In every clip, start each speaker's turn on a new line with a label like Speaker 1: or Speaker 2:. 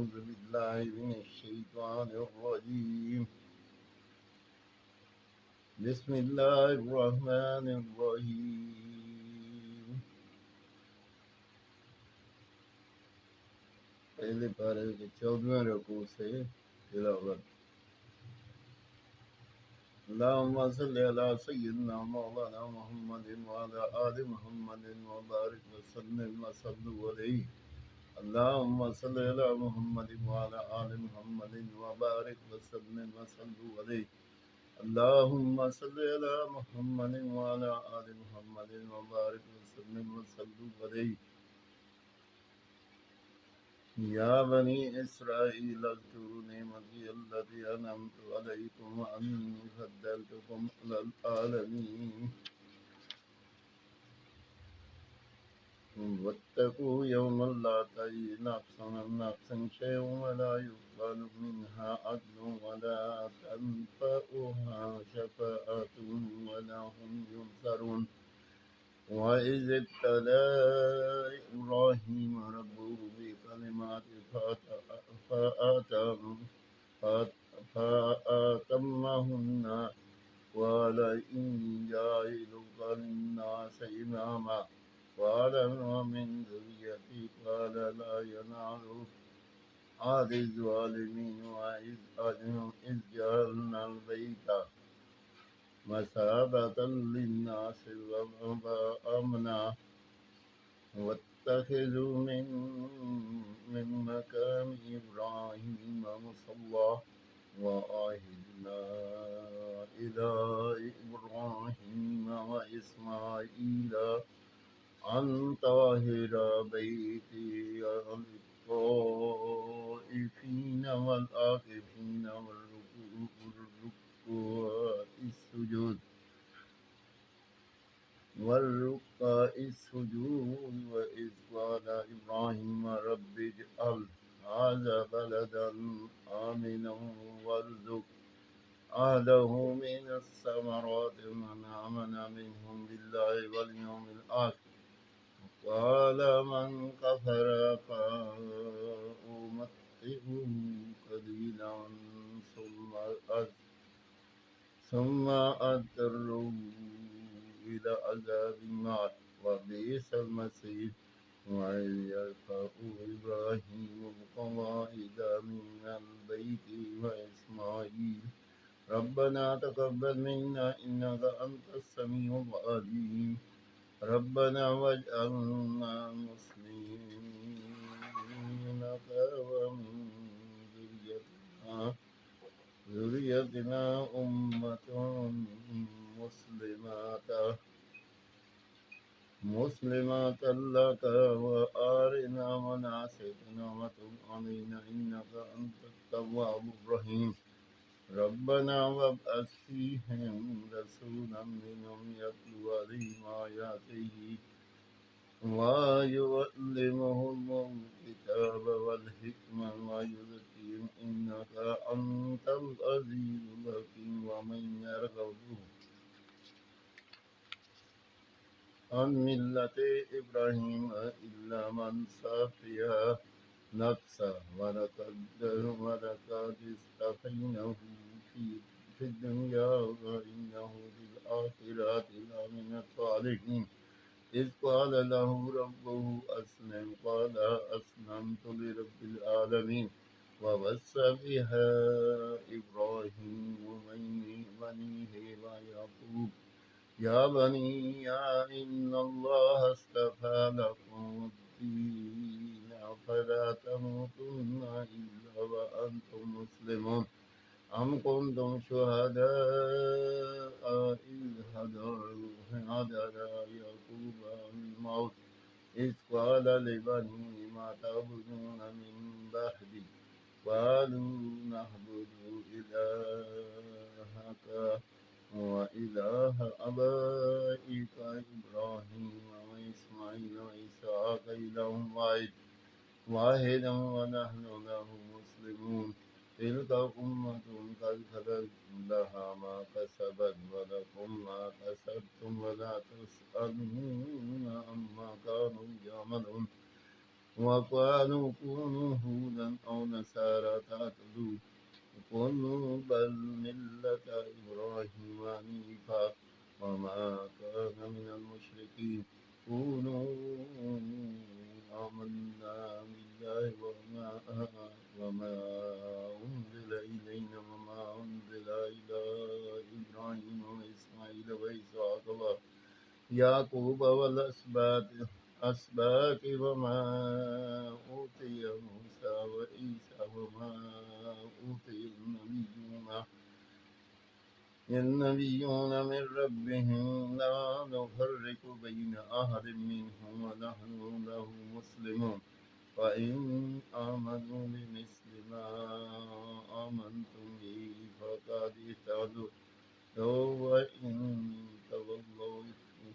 Speaker 1: أعوذ بالله من الشيطان الرجيم. بسم الله الرحمن الرحيم. پہلے پارے کے 14ویں رکوع سے تلاوت۔ اللهم صل على سيدنا مولانا محمد وعلى آل محمد وبارك وسلم عليه. اللهم صل على محمد وعلى آل محمد وبارك وسلم عليه. اللهم صل على محمد وعلى آل محمد وبارك وسلم عليه. يا بني إسرائيل اذكروا نعمتي التي أنعمت عليكم وأني فضلتكم على العالمين. واتقوا يوما لا تجزي نفس عن نفس شيئا ولا يقبل منها عدل ولا تنفعها شفاعة ولا هم ينصرون. وإذ ابتلى إبراهيم ربه بكلمات فأتمهن قال إني جاعلك للناس إماما قال ومن ذريتي قال لا ينال عهد الظالمين. وإذ جعلنا البيت مثابة للناس وأمنا واتخذوا من مقام إبراهيم مصلى وعهدنا إلى إبراهيم وإسماعيل أن طهر بيتي للطائفين والعاكفين والركع السجود. وإذ قال إبراهيم رب اجعل هذا بلدا آمنا وارزق أهله من الثمرات من آمن منهم بالله واليوم الآخر. قال من كفر فأمتعه قليلا ثم أضطره إلى عذاب النار وبئس المصير. وإذ يرفع إبراهيم القواعد من البيت وإسماعيل ربنا تقبل منا إنك أنت السميع العليم. ربنا واجعلنا مسلمين لك ومن ذريتنا أمة مسلمات لك وأرنا مناسكنا وتب علينا إنك أنت التواب الرحيم. ربنا وابعث فيهم رسولا منهم يتلو عليهم آياته ويعلمهم الكتاب والحكمة ويزكيهم إنك أنت العزيز الحكيم. ومن يرغب عن ملة إبراهيم إلا من سفه نفسه ولقد اصطفيناه في الدنيا وإنه في الآخرة لمن الصالحين. إذ قال له ربه أسلم قال أسلمت لرب العالمين. ووصى بها إبراهيم بنيه ويعقوب يا بني إن الله اصطفى لكم الدين فلا تموتن إلا وأنتم مسلمون. أم كنتم شهداء إذ حضر يعقوب الموت إذ قال لبنيه ما تعبدون من بعدي قالوا نعبد إلهك وإله آبائك إبراهيم وإسماعيل وإسحاق إله واحدا ونحن له مسلمون. تلك أمة قد خلت لها ما كسبت ولكم ما كسبتم ولا تسألون عما كانوا يعملون. وقالوا كونوا هودا أو نصارى تهتدوا قل بل ملة إبراهيم حنيفا وما كان من المشركين قولوا آمنا بالله وما أنزل إلينا وما أنزل إلى إبراهيم وإسماعيل وإسحاق ويعقوب والأسباط وما أوتي موسى وعيسى وما أوتي النبيون من ربهم لا نفرق بين أحد منهم ونحن له مسلمون فإن آمنوا بمثل ما آمنتم به فقد اهتدوا وإن تولوا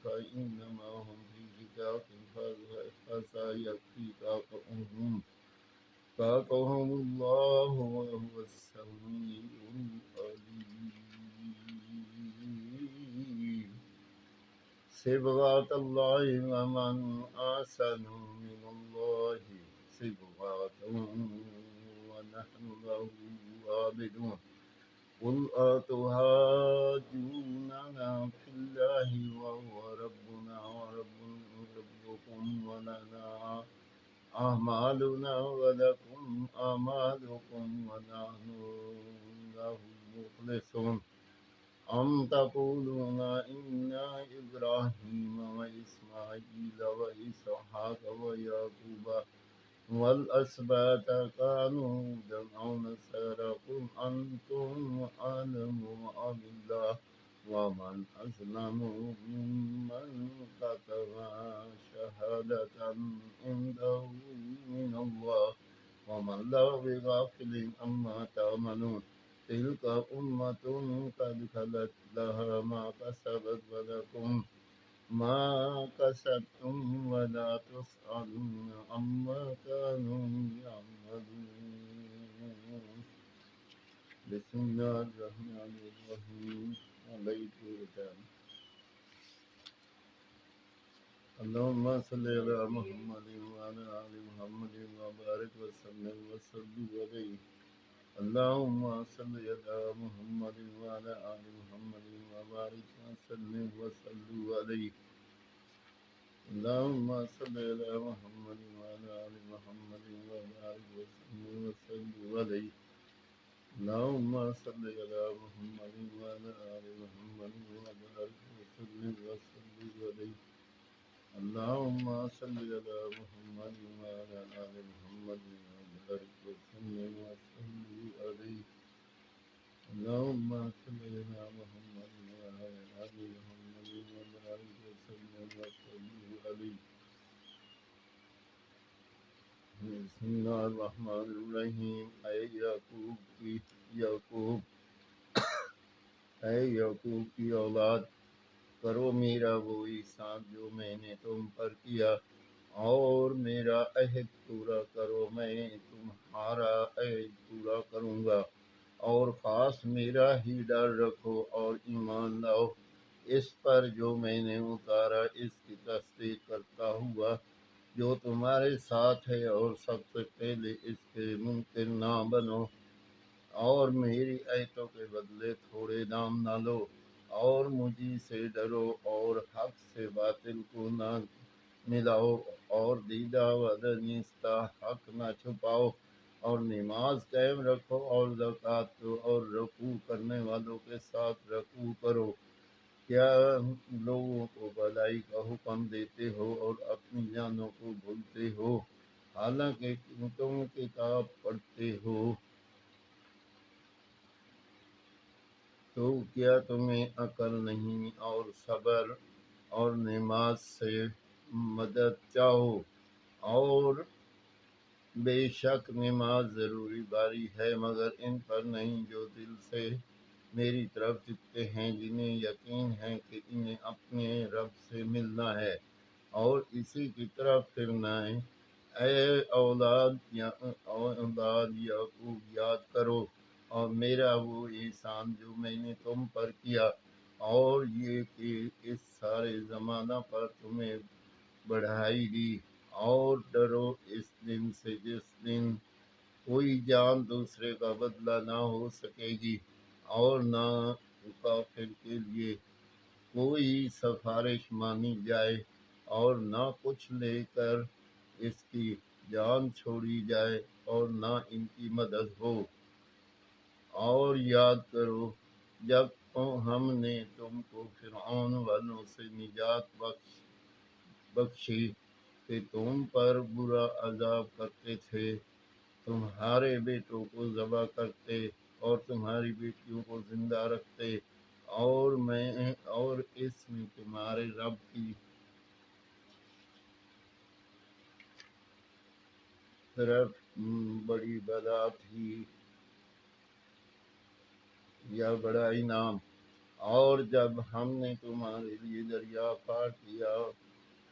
Speaker 1: فإنما هم في شقاق فسيكفيكهم الله وهو السميع العليم صبغة الله ومن أحسن من الله صبغة ونحن له عابدون قل أتحاجوننا في الله وهو ربنا وربكم ولنا أعمالنا ولكم أعمالكم ونحن له مخلصون أم تقولون إن إبراهيم وإسماعيل وإسحاق ويعقوب والأسباط كانوا هودا أو نصارى قل أنتم أعلم أم الله ومن أظلم ممن كتم شهادة عنده من الله وما الله بغافل عما تعملون تلك أمة قد خلت لها ما كسبت ولكم ما كسبتم ولا تسألون عما كانوا يعملون بسم الله الرحمن الرحيم عليك السلام اللهم صل على محمد وعلى آل محمد وبارك وسلم عليه اللهم صل على محمد وعلى آل محمد وبارك وسلم عليه اللهم صل على محمد وعلى آل محمد وبارك وسلم عليه اللهم صل على محمد وعلى آل محمد وبارك وسلم عليه اللهم صل على محمد وعلى آل محمد وبارك وسلم عليه اللهم صل على محمد وعلى آل محمد وبارك وسلم عليه بسم اللہ الرحمن الرحیم اے یعقوب کی اولاد کرو میرا وہ احسان جو میں نے تم پر کیا اور میرا عہد پورا کرو میں تمہارا عہد پورا کروں گا اور خاص میرا ہی ڈر رکھو اور ایمان لاؤ اس پر جو میں نے اتارا اس کی تصدیق کرتا ہوا جو تمہارے ساتھ ہے اور سب سے پہلے اس کے منکر نہ بنو اور میری آیتوں کے بدلے تھوڑے دام نہ لو اور مجھے سے ڈرو اور حق سے باطل کو نہ ملاؤ اور دیدہ و دانستہ حق نہ چھپاؤ اور نماز قائم رکھو اور زکوٰۃ دو اور رکوع کرنے والوں کے ساتھ رکوع کرو کیا لوگوں کو بھلائی کا حکم دیتے ہو اور اپنی جانوں کو بھولتے ہو حالانکہ تم کتاب پڑھتے ہو تو کیا تمہیں عقل نہیں اور صبر اور نماز سے مدد چاہو اور بے شک نماز ضروری باری ہے مگر ان پر نہیں جو دل سے میری طرف جھکتے ہیں جنہیں یقین ہے کہ انہیں اپنے رب سے ملنا ہے اور اسی کی طرف پھرنا ہے اے اولاد یعقوب یاد کرو اور میرا وہ احسان جو میں نے تم پر کیا اور یہ کہ اس سارے زمانہ پر تمہیں بڑھائی دی اور ڈرو اس دن سے جس دن کوئی جان دوسرے کا بدلہ نہ ہو سکے گی، اور نہ کافر کے لیے کوئی سفارش مانی جائے، اور نہ کچھ لے کر اس کی جان چھوڑی جائے، اور نہ ان کی مدد ہو۔ اور یاد کرو جب ہم نے تم کو فرعون والوں سے نجات بخشی کہ تم پر برا عذاب کرتے تھے، تمہارے بیٹوں کو ذبح کرتے اور تمہاری بیٹیوں کو زندہ رکھتے، اور اس میں تمہارے رب کی طرف بڑی بلا تھی یا بڑا انعام۔ اور جب ہم نے تمہارے لیے دریا پار کیا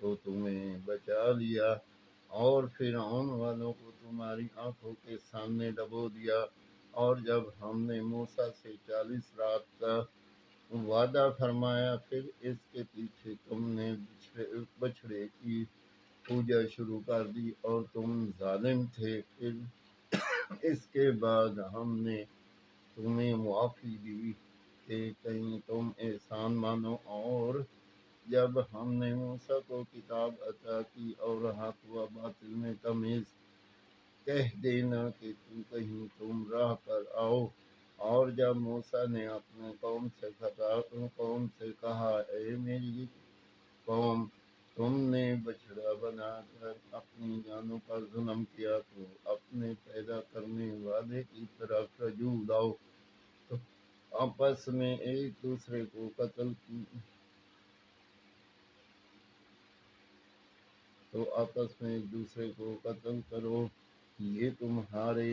Speaker 1: تو تمہیں بچا لیا، اور فرعون والوں کو تمہاری آنکھوں کے سامنے ڈبو دیا۔ اور جب ہم نے موسیٰ سے 40 رات کا وعدہ فرمایا، پھر اس کے پیچھے تم نے بچھڑے کی پوجا شروع کر دی اور تم ظالم تھے، پھر اس کے بعد ہم نے تمہیں معافی دی کہ کہیں تم احسان مانو۔ اور جب ہم نے موسیٰ کو کتاب عطا کی اور حق و باطل میں تمیز کہہ دینا کہ کہیں تم راہ پر آؤ، اور جب موسیٰ نے اپنے قوم سے کہا، اے میری قوم، تم نے بچڑا بنا کر اپنی جانوں پر ظلم کیا، تو اپنے پیدا کرنے والے کی طرف رجوع لاؤ، تو آپس میں ایک دوسرے کو قتل کرو، یہ تمہارے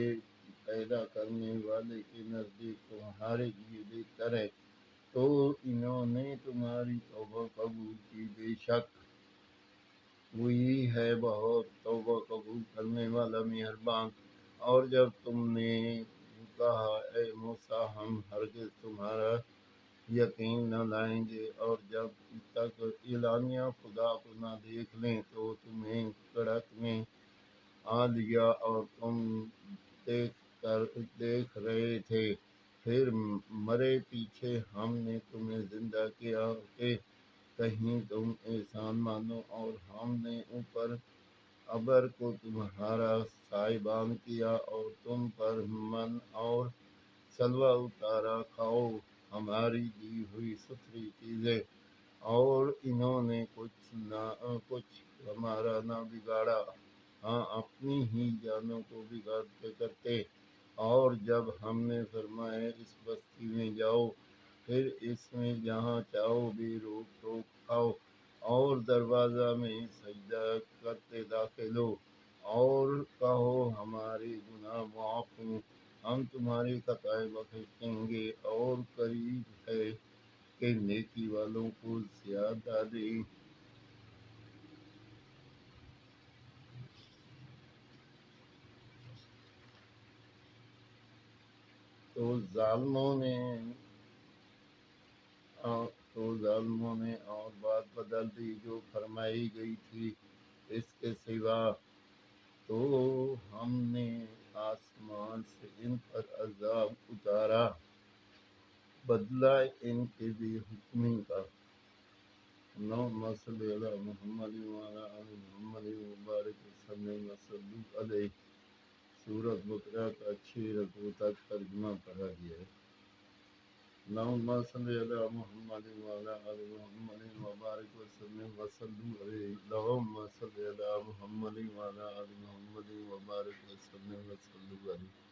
Speaker 1: پیدا کرنے والے کے نزدیک تمہارے لیے بہتر ہے۔ تو انہوں نے تمہاری توبہ قبول کی، بے شک وہی ہے بہت توبہ قبول کرنے والا مہربان۔ اور جب تم نے کہا، اے موسیٰ، ہم ہرگز تمہارا یقین نہ لائیں گے، اور جب تک اعلانیہ خدا کو نہ دیکھ لیں، تو تمہیں کڑک میں آ لیا اور تم دیکھ رہے تھے، پھر مرے پیچھے ہم نے تمہیں زندہ کیا کہ کہیں تم احسان مانو، اور ہم نے اوپر ابر کو تمہارا سائبان کیا، اور تم پر من اور سلوہ اتارا، کھاؤ ہماری دی ہوئی ستھری چیزیں۔ اور انہوں نے کچھ ہمارا نہ بگاڑا، ہاں اپنی ہی جانوں کو بگاڑتے کرتے۔ اور جب ہم نے فرمایا اس بستی میں جاؤ، پھر اس میں جہاں چاہو بے روک ٹوک کھاؤ، اور دروازہ میں سجدہ کرتے داخل ہو، اور کہو ہمارے گناہ معاف ہوں، ہم تمہاری خطائیں بخش دیں گے، اور قریب ہے کہ نیکی والوں کو زیادہ دیں۔ تو ظالموں نے اور بات بدل دی جو فرمائی گئی تھی اس کے سوا، تو ہم نے آسمان سے ان پر عذاب اتارا بدلہ ان کی بے حکمی کا۔ اللہم صلی علی محمد وعلی آل محمد وبارک وسلم وصلو علیہ۔ سورۃ بقرہ کا 6 رکوع تک ترجمہ پڑھا گیا ہے۔ اللہم صلی علی محمد وعلی آل محمد وبارک وسلم وصلو علیہ۔ اللہم صلی علی محمد وعلی آل محمد وبارک وسلم وصلو علیہ۔